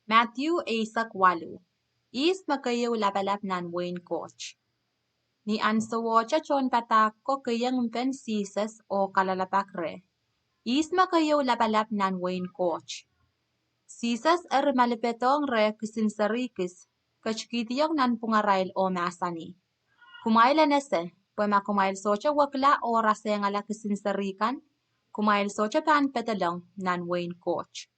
Matthew Isaac Walu. Is makayaw labalab nan Wayne Coach. Ni ansawocha chon patak ko kayang pen sises o kalalabak re. Is makayaw labalab nan Wayne Coach. Sises malipetong re kisinsarikis kachkitiyong nan pungarail o masani. Kumail nese, pwema kumail socha wakla o rasengala kisinsarikan, kumail socha pan petalong nan Wayne Coach.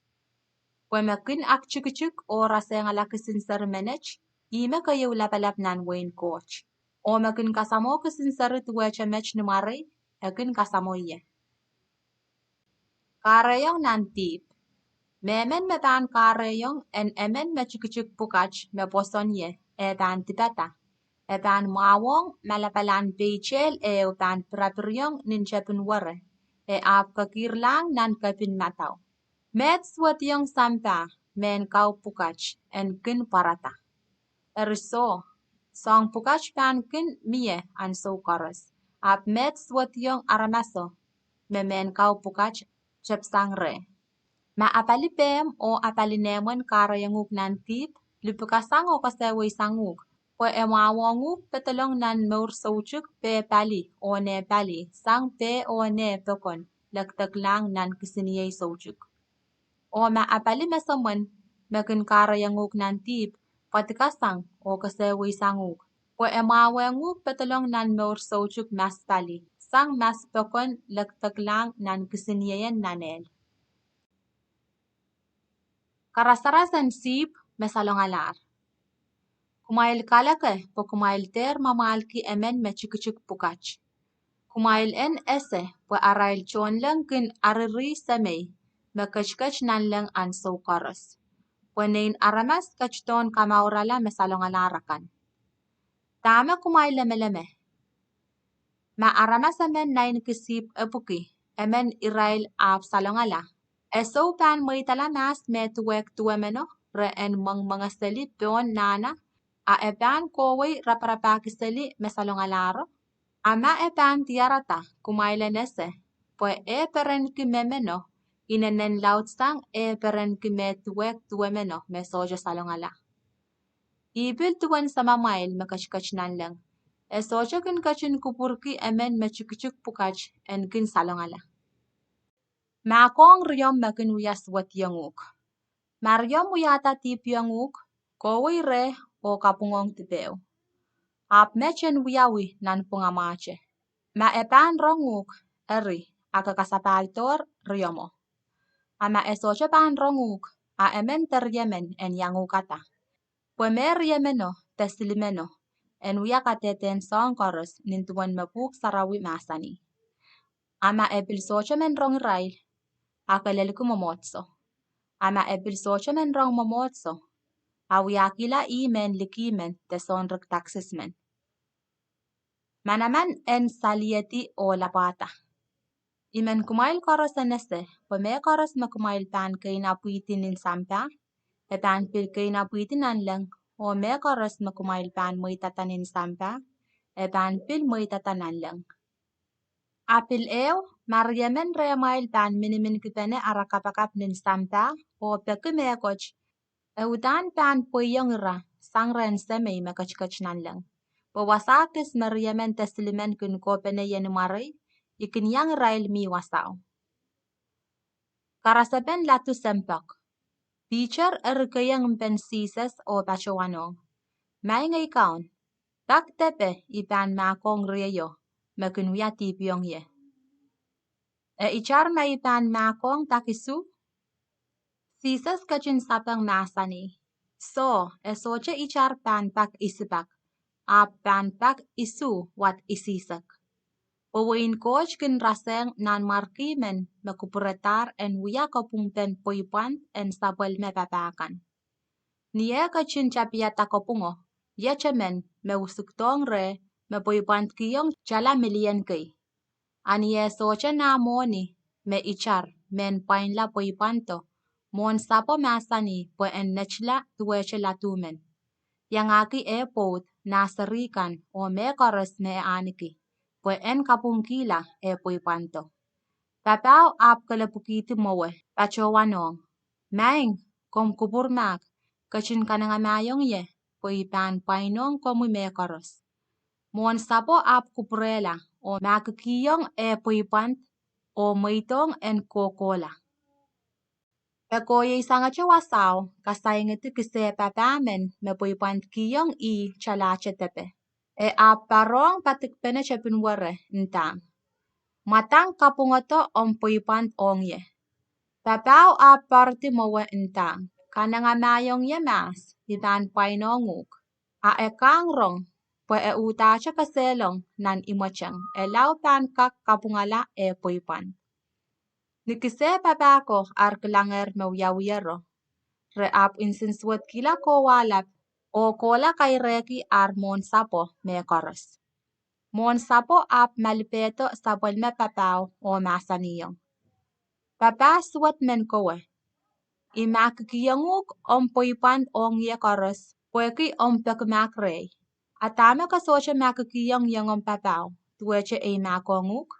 Pwemakin ak chikchik o rasengala kisinsar menech, ime kayaw labalab nan Wayne Coach. O makin kasamo kisinsar tuwecha mech numari, akin kasamo iye. Karayong nan tip. Memen me pan karayong en emen me chikchik pukach me poson ye, e pan tipata. E pan mawong malapalan peichel e o pan prapiryong ninchepin ware, e ap kakirlang nan kapin mataw. Met swat yung sampa, men kau pukach, en kin parata. Eriso, song pukach pan kin miye an so karas. Ap met swat yung aramaso, me men kau pukach, chepsang re. Ma apalipem o apalinemon karayanguk nan tip, lupukasang o kaseway sanguk. Pwe emawanguk petalong nan maur sauchuk pe pali o ne pali, sang pe o ne pekon, lagtaglang nan kisiniyay sauchuk. O ma apali mesamon, mekin karayanguk nan tip, patikasang o kaseway sanguk. Pwe emawanguk petalong nan maur sauchuk mas pali, sang mas pekon lagtaglang nan kisiniyayan nanel. Karasarasan sip mesalongalar. Kumail kalake po kumail ter mamalki emen me chikchik pukach. Kumail en ese po arail chon lang kin ariri samay me kachkach nan lang an so karas. Po nain aramas kachton kamaurala mesalongalarakan. Tama kumail leme. Ma aramas emen nain kisip epuki emen irail ap salongala. Eso pan may talamas me tuwek tuwemeno re en mga seli peon nana a epan koway raparapakiseli mesalongalaro. Ama epan tiarata kumailenese pwe e peren kimemeno inenen lautsang e peren kime tuwek tuwemeno me soja salongala. Ibil tuwan sa mamail makachkach nan lang. E soja kin kachin kupurki emen me chukchuk pukach en kin salongala. Makong riyom makin uyas wat yanguk. Maryom uyata tip yanguk, koway re o kapungong tipeo. Ap mechen uyawi nan pungamache. Ma epan ronguk, eri, akakasapaltor riyomo. Ama esoche pan ronguk, a emen teryemen en yangukata. Pwemer yemeno, teslimeno, en uyakateten song koros nintuan mapuk sarawi masani. Ama epil soche men rongrail, akaleliku momotso. Ama epil soche men rong momotso. Awiyakila imen likimen teson rektaksismen. Manaman en salieti o lapata. Imen kumail koros enese, pome koros makumail pan kaina puitin in sampa, e pan pil kaina puitin anlang, o me koros makumail pan muitatan in sampa, e pan pil muitatan anlang. Apil eo, maryemen remail pan minimin kipene arakapakap nin sampa, o pekume koch, Eutan pan puyong ra, sangren semay makachkach nanlang. Pawasakis maryamen teslimen kun kopene yenumaray, ikin yang rail mi wasaw. Karasapen latu sempak. Teacher erkayang pensises o pachawanong. May ngay kaon. Taktepe ipan makong riyo, makunwya tipyong ye. E ichar may ipan makong takisu? Sises kachin sapang masani. So, esoche ichar pan pak isipak. Ap pan pak isu wat isisak. Pawain coach kin raseng nan markimen makupuretar en wuya kopungpen poipan en sabel me papakan. Niye kachin chapiata kopungo, yechemen me usuktong re me poipan kiyong chala milien kay. Aniye soche na moni me ichar men painla poipanto. Mon sapo masani po en nechla tuweche latumen. Yang aki e pot nasarikan o me koros me aniki. Po en kapungkila e poipanto. Papao ap kalapukiti mowe, pachowanong. Maing, kom kupurmak, Kachin kananga mayong ye, po ipan painong komu me koros. Mon sapo ap kuprela, o makikiyong po ipant, o moitong en kokola. Peko ye isanga chawasaw, kasayangiti kise papamen me po ipant kiyong I chalache tepe. Ap parong patikpene chepinware ntang. Matang kapungoto po ipant ongye. Papaw ap parti mowe ntang. Kananga mayong ye mas, ipan painonguk. Ekang rong, po utacha kaselong nan imochang, elaw pan kak kapungala poipan. Nikise papako arklanger mewyawiyero. Re ap insinswet kila ko walap, o kola kaireki ar mon sapo me koros. Mon sapo ap malipeto sapol me papaw o masaniyong. Papa swat men kowe. Imakikiyanguk poipan ong ye koros, poeki pekmakrey. Atame kasoche makikiyang yangom papaw, tuweche makonguk.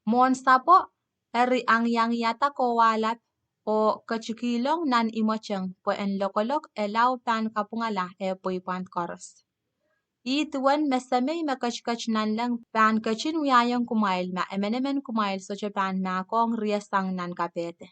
Mon sapo, eri ang yang yata ko walap, o kachikilong nan imocheng po en lokolok elaw pan kapungala poipan koros. Tuwen mesamay makachkach nan lang pan kachin wiyayang kumail ma emenemen kumail soche pan makong riasang nan kapete.